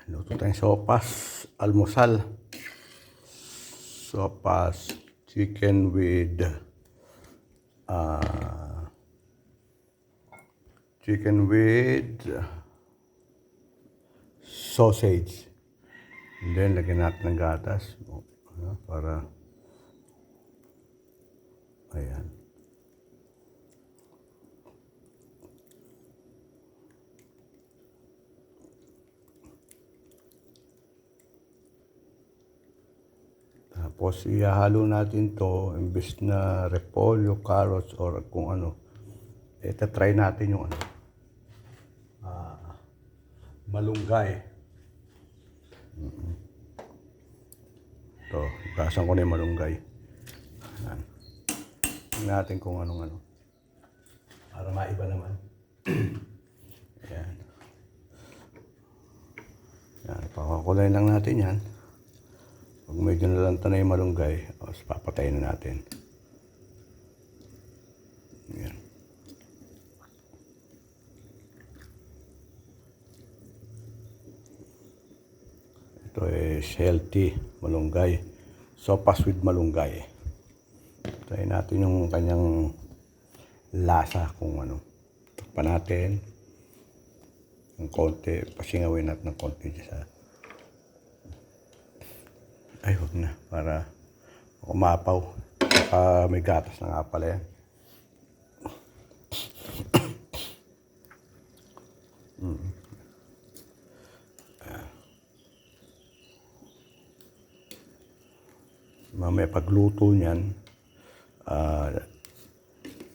Luto tayong sopas, almusal. Sopas, chicken with sausage. And then, lagyan natin ng gatas. Para, ayan. Tapos, ihahalo natin to imbes na repolyo, carrots, or kung ano. Try natin yung ano, malunggay. Ito, gasan ko na yung malunggay. Ayan. Tingnan natin kung anong ano. Para maiba naman. Ayan. Ayan, pakakulay lang natin yan. Pag medyo nalanta na yung malunggay, papatayin na natin. Ayan. Ito is healthy, malunggay. Sopas with malunggay. Try natin yung kanyang lasa kung ano. Takpan natin. Ng konti, pasingawin natin ng konti dyan sa... Ay, huwag na. Para umapaw. Saka may gatas na nga pala yan. Mamaya pagluto niyan,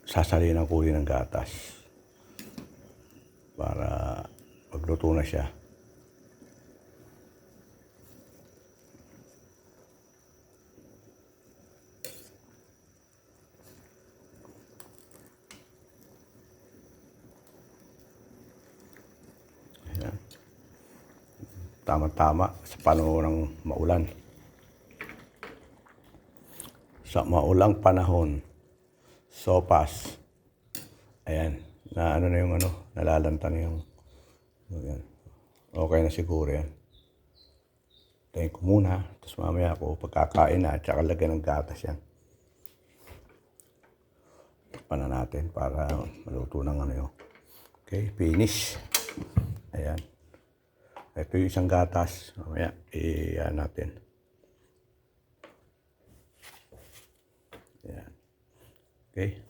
sasalinan ko rin ng gatas. Para pagluto na siya. Ayan. Tama-tama sa panahon ng maulan. Sa maulang panahon, sopas. Ayan, na ano na yung ano, nalalanta na yung, ayan. Okay na siguro yan. Tayin ko muna, tapos mamaya ako pagkakain na, at saka lagyan ng gatas yan. Takpan na natin para maluto ng ano yun. Okay, finish. Ayan. Ito yung isang gatas, mamaya, i-ano natin. Ayan. Okay.